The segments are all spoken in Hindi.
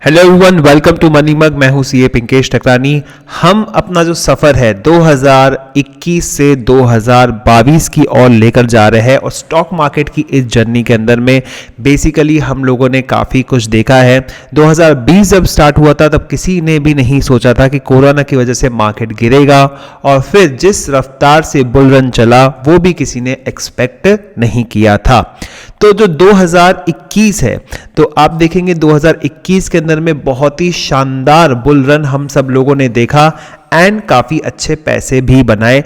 Hello everyone, welcome to Money Mug. मैं हूं सीए पिंकेश टकरानी। हम अपना जो सफ़र है 2021 से 2022 की ओर लेकर जा रहे हैं और स्टॉक मार्केट की इस जर्नी के अंदर में बेसिकली हम लोगों ने काफ़ी कुछ देखा है। 2020 जब स्टार्ट हुआ था तब किसी ने भी नहीं सोचा था कि कोरोना की वजह से मार्केट गिरेगा और फिर जिस रफ्तार से बुल रन चला वो भी किसी ने एक्सपेक्ट नहीं किया था। तो जो 2021 है तो आप देखेंगे 2021 के अंदर में बहुत ही शानदार बुल रन हम सब लोगों ने देखा एंड काफ़ी अच्छे पैसे भी बनाए।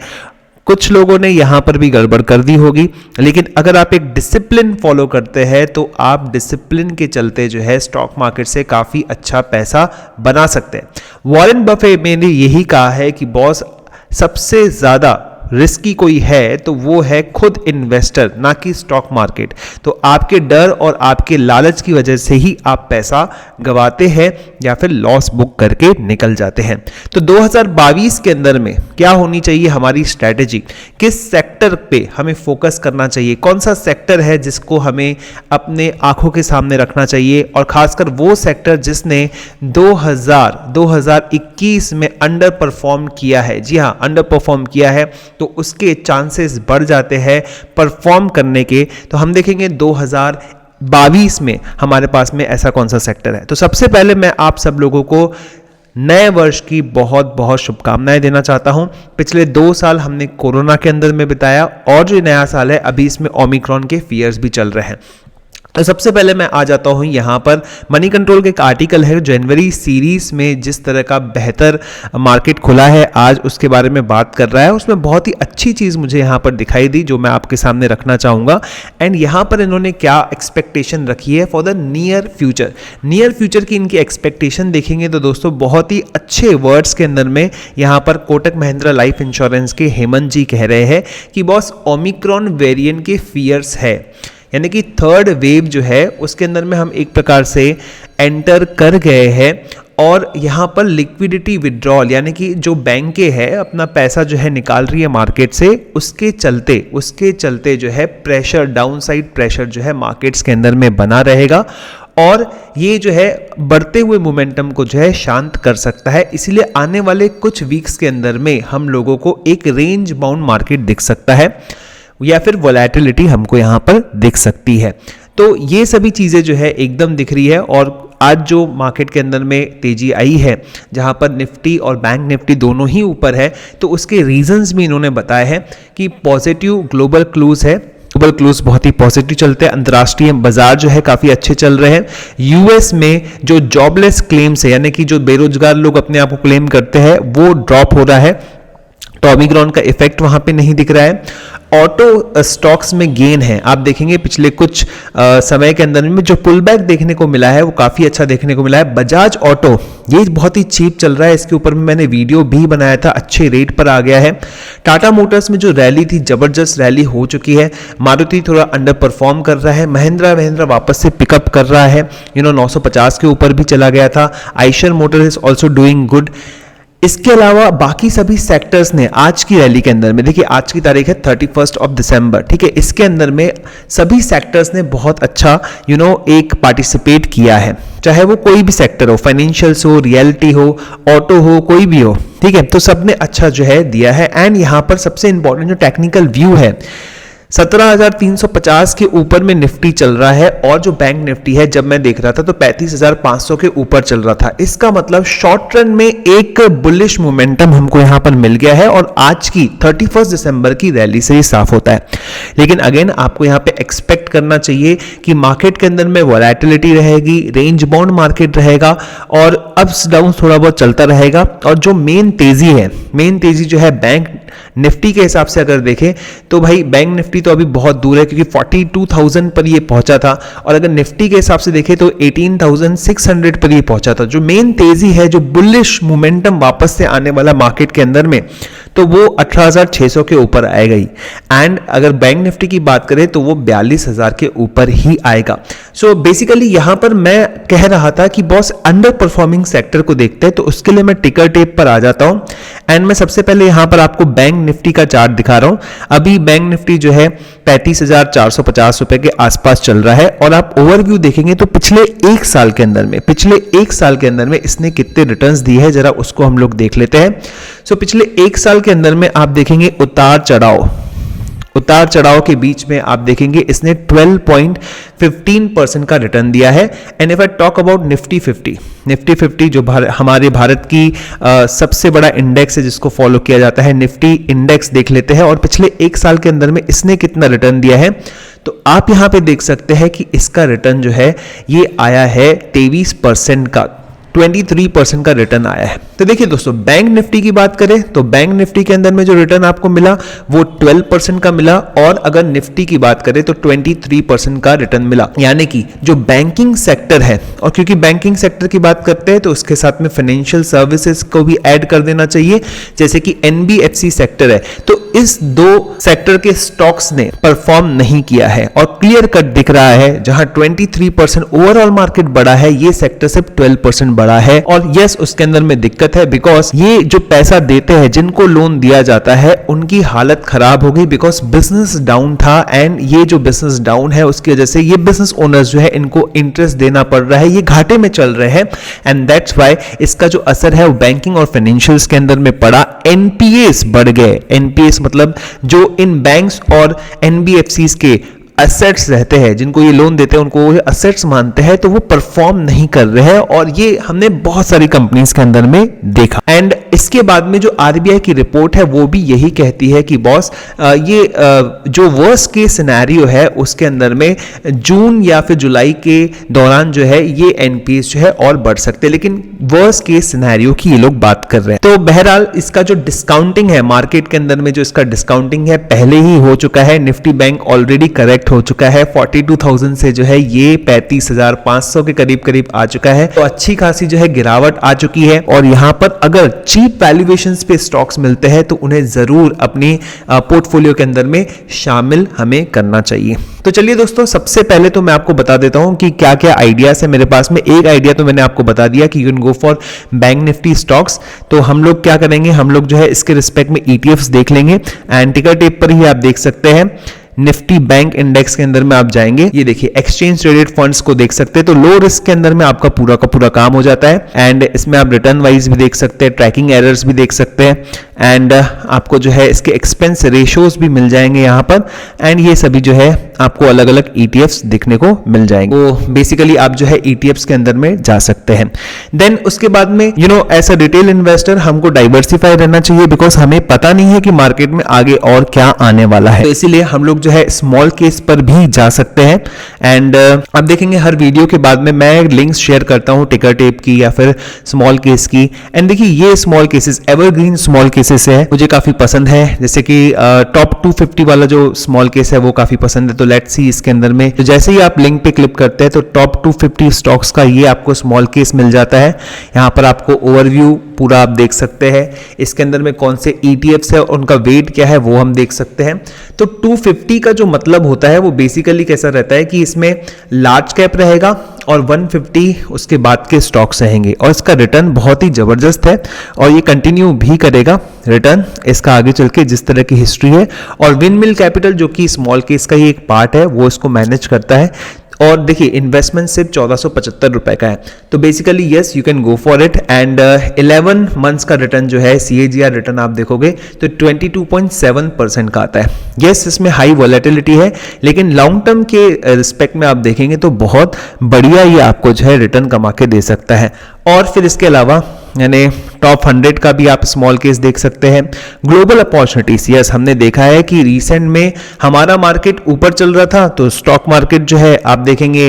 कुछ लोगों ने यहाँ पर भी गड़बड़ कर दी होगी, लेकिन अगर आप एक डिसिप्लिन फॉलो करते हैं तो आप डिसिप्लिन के चलते जो है स्टॉक मार्केट से काफ़ी अच्छा पैसा बना सकते हैं। वॉरेन बफे ने यही कहा है कि बॉस, सबसे ज़्यादा रिस्की कोई है तो वो है खुद इन्वेस्टर, ना कि स्टॉक मार्केट। तो आपके डर और आपके लालच की वजह से ही आप पैसा गंवाते हैं या फिर लॉस बुक करके निकल जाते हैं। तो 2022 के अंदर में क्या होनी चाहिए हमारी स्ट्रैटेजी, किस सेक्टर पे हमें फोकस करना चाहिए, कौन सा सेक्टर है जिसको हमें अपने आंखों के सामने रखना चाहिए, और खासकर वो सेक्टर जिसने 2021 में अंडर परफॉर्म किया है। जी हाँ, अंडर परफॉर्म किया है तो उसके चांसेस बढ़ जाते हैं परफॉर्म करने के। तो हम देखेंगे 2022 में हमारे पास में ऐसा कौन सा सेक्टर है। तो सबसे पहले मैं आप सब लोगों को नए वर्ष की बहुत बहुत शुभकामनाएं देना चाहता हूं। पिछले 2 साल हमने कोरोना के अंदर में बिताया और जो नया साल है अभी इसमें ओमिक्रॉन के फियर्स भी चल रहे हैं। तो सबसे पहले मैं आ जाता हूं यहाँ पर मनी कंट्रोल का एक आर्टिकल है जनवरी सीरीज में जिस तरह का बेहतर मार्केट खुला है आज उसके बारे में बात कर रहा है। उसमें बहुत ही अच्छी चीज़ मुझे यहाँ पर दिखाई दी जो मैं आपके सामने रखना चाहूँगा। एंड यहाँ पर इन्होंने क्या एक्सपेक्टेशन रखी है for the near future. Near future की इनकी एक्सपेक्टेशन देखेंगे तो दोस्तों बहुत ही अच्छे वर्ड्स के अंदर में यहाँ पर कोटक महिंद्रा लाइफ इंश्योरेंस के हेमंत जी कह रहे हैं कि बॉस ओमिक्रॉन वेरिएंट के फियर्स है, यानी कि थर्ड वेव जो है उसके अंदर में हम एक प्रकार से एंटर कर गए हैं और यहाँ पर लिक्विडिटी विड्रॉल यानी कि जो बैंकें हैं अपना पैसा जो है निकाल रही है मार्केट से, उसके चलते जो है प्रेशर, डाउनसाइड प्रेशर जो है मार्केट्स के अंदर में बना रहेगा और ये जो है बढ़ते हुए मोमेंटम को जो है शांत कर सकता है। इसलिए आने वाले कुछ वीक्स के अंदर में हम लोगों को एक रेंज बाउंड मार्केट दिख सकता है या फिर वोलेटिलिटी हमको यहाँ पर दिख सकती है। तो ये सभी चीज़ें जो है एकदम दिख रही है और आज जो मार्केट के अंदर में तेजी आई है जहाँ पर निफ्टी और बैंक निफ्टी दोनों ही ऊपर है, तो उसके रीजंस भी इन्होंने बताए हैं कि पॉजिटिव ग्लोबल क्लूज है। ग्लोबल क्लूज बहुत ही पॉजिटिव चलते हैं, अंतर्राष्ट्रीय बाजार जो है काफ़ी अच्छे चल रहे हैं। यूएस में जो जॉबलेस क्लेम्स है यानी कि जो बेरोजगार लोग अपने आप को क्लेम करते हैं वो ड्रॉप हो रहा है, तो ओमिक्रॉन का इफेक्ट वहां पे नहीं दिख रहा है। ऑटो स्टॉक्स में गेन है। आप देखेंगे पिछले कुछ समय के अंदर में जो पुल बैक देखने को मिला है वो काफ़ी अच्छा देखने को मिला है। बजाज ऑटो ये बहुत ही चीप चल रहा है, इसके ऊपर में मैंने वीडियो भी बनाया था, अच्छे रेट पर आ गया है। टाटा मोटर्स में जो रैली थी जबरदस्त रैली हो चुकी है। मारुति थोड़ा अंडर परफॉर्म कर रहा है। महिंद्रा वापस से पिकअप कर रहा है, 950 के ऊपर भी चला गया था। Eicher motor is also doing good. इसके अलावा बाकी सभी सेक्टर्स ने आज की रैली के अंदर में, देखिए आज की तारीख है 31 दिसंबर, ठीक है, इसके अंदर में सभी सेक्टर्स ने बहुत अच्छा एक पार्टिसिपेट किया है, चाहे वो कोई भी सेक्टर हो, फाइनेंशियल्स हो, रियलिटी हो, ऑटो हो, कोई भी हो, ठीक है, तो सबने अच्छा जो है दिया है। एंड यहाँ पर सबसे इंपॉर्टेंट जो टेक्निकल व्यू है 17,350 के ऊपर में निफ्टी चल रहा है और जो बैंक निफ्टी है जब मैं देख रहा था तो 35,500 के ऊपर चल रहा था। इसका मतलब शॉर्ट रन में एक बुलिश मोमेंटम हमको यहां पर मिल गया है और आज की 31 दिसंबर की रैली से ही साफ होता है। लेकिन अगेन आपको यहां पे एक्सपेक्ट करना चाहिए कि मार्केट के अंदर में वोलेटिलिटी रहेगी, रेंज बाउंड मार्केट रहेगा और अप्स डाउन थोड़ा बहुत चलता रहेगा। और जो मेन तेजी जो है बैंक निफ्टी के हिसाब से अगर देखें तो भाई बैंक निफ्टी तो अभी बहुत दूर है क्योंकि 42,000 पर ये पहुंचा था और अगर निफ्टी के हिसाब से देखें तो 18,600 पर ये पहुंचा था। जो मेन तेजी है, जो बुलिश मोमेंटम वापस से आने वाला मार्केट के अंदर में, तो वो 18,600 के ऊपर आएगा ही। एंड अगर बैंक निफ्टी की बात करें तो वो 42,000 के ऊपर ही आएगा। सो बेसिकली यहां पर मैं कह रहा था कि बॉस अंडर परफॉर्मिंग सेक्टर को देखते हैं, तो उसके लिए मैं टिकर टेप पर आ जाता हूं। एंड मैं सबसे पहले यहां पर आपको बैंक निफ्टी का चार्ट दिखा रहा हूं। अभी बैंक निफ्टी जो है 35,450 रुपए के आसपास चल रहा है, और आप ओवरव्यू देखेंगे तो पिछले एक साल के अंदर में इसने कितने रिटर्न्स दिए हैं, जरा उसको हम लोग देख लेते हैं। सो पिछले एक साल के अंदर में आप देखेंगे उतार चढ़ाव के बीच में आप देखेंगे इसने 12.15% का रिटर्न दिया है। And if I talk about Nifty 50 जो हमारे भारत की सबसे बड़ा इंडेक्स है जिसको फॉलो किया जाता है, निफ्टी इंडेक्स देख लेते हैं, और पिछले एक साल के अंदर में इसने कितना रिटर्न दिया है, तो आप यहां पे देख सकते हैं कि इसका रिटर्न जो है ये आया है 23% का, 23% का रिटर्न आया है। तो देखिए दोस्तों, बैंक निफ्टी की बात करें तो बैंक निफ्टी के अंदर में जो रिटर्न आपको मिला वो 12% का मिला, और अगर निफ्टी की बात करें तो 23% का रिटर्न मिला। यानी कि जो बैंकिंग सेक्टर है, और क्योंकि बैंकिंग सेक्टर की बात करते हैं तो उसके साथ में फाइनेंशियल सर्विसेज को भी ऐड कर देना चाहिए, जैसे कि एनबीएफसी सेक्टर है। तो इस दो सेक्टर के स्टॉक्स ने परफॉर्म नहीं किया है, और क्लियर कट दिख रहा है, जहां 23% ओवरऑल मार्केट बढ़ा है, ये सेक्टर सिर्फ 12% बढ़ा है। और यस, उसके अंदर में दिक्कत है, बिकॉज ये जो पैसा देते हैं, जिनको लोन दिया जाता है, उनकी हालत खराब हो गई, बिकॉज बिजनेस डाउन था। एंड ये जो बिजनेस डाउन है उसकी वजह से ये बिजनेस ओनर्स जो है इनको इंटरेस्ट देना पड़ रहा है, ये घाटे में चल रहे हैं। एंड दैट्स व्हाई इसका जो असर है वो बैंकिंग और फाइनेंशियल्स के अंदर में पड़ा। एनपीएस बढ़ गए, एनपीएस मतलब जो इन बैंक्स और एनबीएफसीज के एसेट्स रहते हैं, जिनको ये लोन देते हैं, उनको वो एसेट्स मानते हैं, तो वो परफॉर्म नहीं कर रहे हैं, और ये हमने बहुत सारी कंपनीज के अंदर में देखा। एंड इसके बाद में जो आरबीआई की रिपोर्ट है वो भी यही कहती है कि बॉस ये जो वर्स्ट केस सिनेरियो है उसके अंदर में जून या फिर जुलाई के दौरान जो है ये एनपीएस जो है और बढ़ सकते हैं, लेकिन वर्स्ट केस सिनेरियो की ये लोग बात कर रहे हैं। तो बहरहाल इसका जो डिस्काउंटिंग है मार्केट के अंदर में, जो इसका डिस्काउंटिंग है पहले ही हो चुका है। निफ्टी बैंक ऑलरेडी करेक्ट हो चुका है, 42,000 से जो है ये 35,500 के करीब आ चुका है। तो अच्छी खासी जो है गिरावट आ चुकी है, और यहां पर अगर चीप वैल्यूएशंस पे स्टॉक्स मिलते हैं तो उन्हें जरूर अपनी पोर्टफोलियो के अंदर में शामिल हमें करना चाहिए। तो चलिए दोस्तों, सबसे पहले तो मैं आपको बता देता हूं कि क्या क्या आइडियाज है मेरे पास में। एक आइडिया तो मैंने आपको बता दिया कि you can go for bank Nifty stocks. तो हम लोग क्या करेंगे, हम लोग जो है इसके रिस्पेक्ट में ईटीएफ्स देख लेंगे, एंड टिकर टेप पर ही आप देख सकते हैं निफ्टी बैंक इंडेक्स के अंदर में आप जाएंगे, ये देखिए एक्सचेंज ट्रेडेड फंड्स को देख सकते हैं। तो लो रिस्क के अंदर में आपका पूरा का पूरा काम हो जाता है, एंड इसमें आप रिटर्न वाइज भी देख सकते हैं, ट्रैकिंग एरर्स भी देख सकते हैं, एंड आपको जो है इसके एक्सपेंस रेशियोज भी मिल जाएंगे यहाँ पर, एंड ये सभी जो है आपको अलग अलग ईटीएफ्स दिखने को मिल जाएंगे। तो बेसिकली आप जो है ईटीएफ्स के अंदर में जा सकते हैं। देन उसके बाद में एज अ रिटेल इन्वेस्टर हमको डाइवर्सिफाई रहना चाहिए, बिकॉज हमें पता नहीं है कि मार्केट में आगे और क्या आने वाला है। तो इसीलिए हम लोग जो है स्मॉल केस पर भी जा सकते हैं। एंड आप देखेंगे हर वीडियो के बाद में मैं लिंक्स शेयर करता हूं टिकर टेप की या फिर स्मॉल केस की। एंड देखिए ये small cases evergreen small cases है, मुझे काफी पसंद है। जैसे कि टॉप 250 वाला जो स्मॉल केस है वो काफी पसंद है। तो लेट्स सी इसके अंदर में, तो जैसे ही आप लिंक पे क्लिक करते हैं तो टॉप 250 स्टॉक्स का ये आपको स्मॉल केस मिल जाता है। यहाँ पर आपको ओवरव्यू पूरा आप देख सकते हैं, इसके अंदर में कौन से ईटीएफ्स है और उनका वेट क्या है वो हम देख सकते हैं। तो 250 का जो मतलब होता है वो बेसिकली कैसा रहता है कि इसमें लार्ज कैप रहेगा और 150 उसके बाद के स्टॉक्स रहेंगे, और इसका रिटर्न बहुत ही जबरदस्त है और ये कंटिन्यू भी करेगा रिटर्न इसका आगे चल के जिस तरह की हिस्ट्री है। और विंडमिल कैपिटल जो कि स्मॉल केस का ही एक पार्ट है वो इसको मैनेज करता है। और देखिए इन्वेस्टमेंट सिर्फ 1475 रुपए का है। तो basically yes you can go for it. And 11 months का रिटर्न जो है CAGR रिटर्न आप देखोगे तो 22.7% का आता है। यस इसमें हाई वॉलेटिलिटी है, लेकिन लॉन्ग टर्म के रिस्पेक्ट में आप देखेंगे तो बहुत बढ़िया ये आपको जो है रिटर्न कमा के दे सकता है। और फिर इसके अलावा यानी टॉप 100 का भी आप स्मॉल केस देख सकते हैं। ग्लोबल अपॉर्चुनिटीज, यस हमने देखा है कि रिसेंट में हमारा मार्केट ऊपर चल रहा था तो स्टॉक मार्केट जो है आप देखेंगे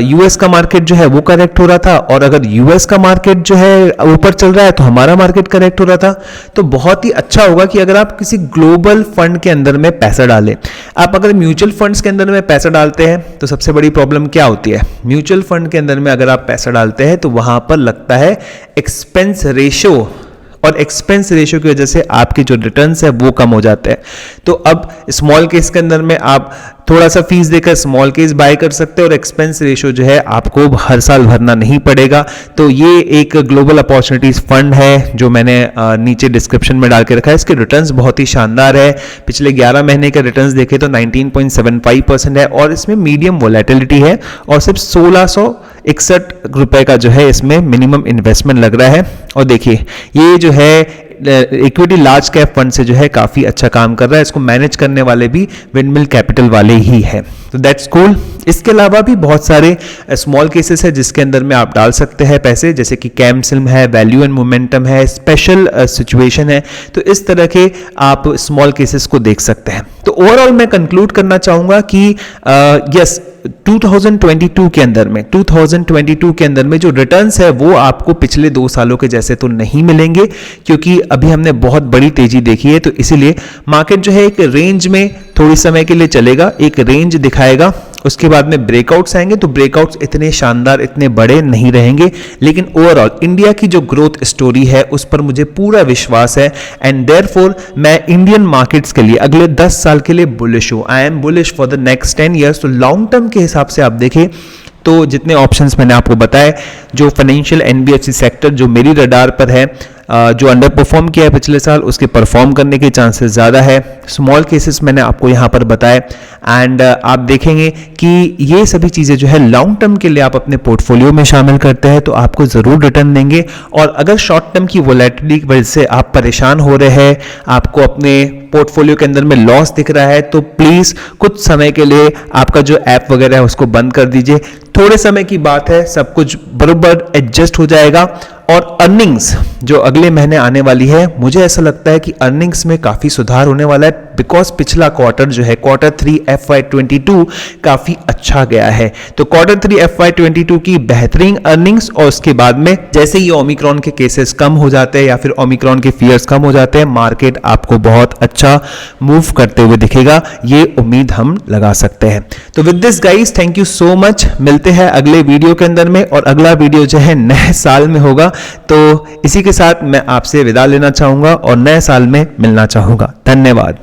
यूएस का मार्केट जो है वो करेक्ट हो रहा था, और अगर यूएस का मार्केट जो है ऊपर चल रहा है तो हमारा मार्केट करेक्ट हो रहा था। तो बहुत ही अच्छा होगा कि अगर आप किसी ग्लोबल फंड के अंदर में पैसा डालें। आप अगर म्यूचुअल फंड्स के अंदर में पैसा डालते हैं तो सबसे बड़ी प्रॉब्लम क्या होती है, म्यूचुअल फंड के अंदर में अगर आप पैसा डालते हैं तो वहां पर लगता है एक्सपेंस रेशियो और एक्सपेंस रेशियो की वजह से आपके जो रिटर्न्स है वो कम हो जाते हैं। तो अब स्मॉल केस के अंदर में आप थोड़ा सा फीस देकर स्मॉल केस बाय कर सकते हैं और एक्सपेंस रेशियो जो है आपको हर साल भरना नहीं पड़ेगा। तो ये एक ग्लोबल अपॉर्चुनिटीज फंड है जो मैंने नीचे डिस्क्रिप्शन में डाल के रखा है। इसके रिटर्न्स बहुत ही शानदार है। पिछले 11 महीने के रिटर्न्स देखे तो 19.75% है और इसमें मीडियम वोलेटिलिटी है और सिर्फ 1661 रुपए का जो है इसमें मिनिमम इन्वेस्टमेंट लग रहा है। और देखिए ये जो है इक्विटी लार्ज कैप फंड से जो है काफी अच्छा काम कर रहा है। इसको मैनेज करने वाले भी विंडमिल कैपिटल वाले ही है, तो दैट्स कूल। इसके अलावा भी बहुत सारे स्मॉल केसेस है जिसके अंदर में आप डाल सकते हैं पैसे, जैसे कि कैमसिल्म है, वैल्यू एंड मोमेंटम है, स्पेशल सिचुएशन है। तो इस तरह के आप स्मॉल केसेस को देख सकते हैं। तो ओवरऑल मैं कंक्लूड करना चाहूंगा कि यस 2022 के अंदर में जो रिटर्न्स है वो आपको पिछले 2 सालों के जैसे तो नहीं मिलेंगे, क्योंकि अभी हमने बहुत बड़ी तेजी देखी है। तो इसीलिए मार्केट जो है एक रेंज में थोड़ी समय के लिए चलेगा, एक रेंज दिखाएगा, उसके बाद में ब्रेकआउट्स आएंगे। तो ब्रेकआउट्स इतने शानदार, इतने बड़े नहीं रहेंगे, लेकिन ओवरऑल इंडिया की जो ग्रोथ स्टोरी है उस पर मुझे पूरा विश्वास है। एंड देयरफॉर मैं इंडियन मार्केट्स के लिए अगले 10 साल के लिए बुलिश हूं। I am bullish for the next 10 years. तो लॉन्ग टर्म के हिसाब से आप देखें तो जितने ऑप्शंस मैंने आपको बताए, जो फाइनेंशियल एनबीएफसी सेक्टर जो मेरी रडार पर है, जो अंडर परफॉर्म किया है पिछले साल, उसके परफॉर्म करने के चांसेस ज़्यादा है। स्मॉल केसेस मैंने आपको यहाँ पर बताए एंड आप देखेंगे कि ये सभी चीज़ें जो है लॉन्ग टर्म के लिए आप अपने पोर्टफोलियो में शामिल करते हैं तो आपको ज़रूर रिटर्न देंगे। और अगर शॉर्ट टर्म की वोलेटिलिटी की वजह से आप परेशान हो रहे हैं, आपको अपने पोर्टफोलियो के अंदर में लॉस दिख रहा है, तो प्लीज़ कुछ समय के लिए आपका जो ऐप वगैरह है उसको बंद कर दीजिए। थोड़े समय की बात है, सब कुछ बराबर एडजस्ट हो जाएगा। और अर्निंग्स जो अगले महीने आने वाली है, मुझे ऐसा लगता है कि अर्निंग्स में काफ़ी सुधार होने वाला है, बिकॉज पिछला क्वार्टर जो है Q3 FY22 काफ़ी अच्छा गया है। तो Q3 FY22 की बेहतरीन अर्निंग्स, और उसके बाद में जैसे ही ओमिक्रॉन के केसेस कम हो जाते हैं या फिर ओमिक्रॉन के फियर्स कम हो जाते हैं, मार्केट आपको बहुत अच्छा मूव करते हुए दिखेगा, ये उम्मीद हम लगा सकते हैं। तो with this guys, thank you so much. मिलते हैं अगले वीडियो के अंदर में, और अगला वीडियो जो है नए साल में होगा। तो इसी के साथ मैं आपसे विदा लेना चाहूंगा और नए साल में मिलना चाहूंगा। धन्यवाद।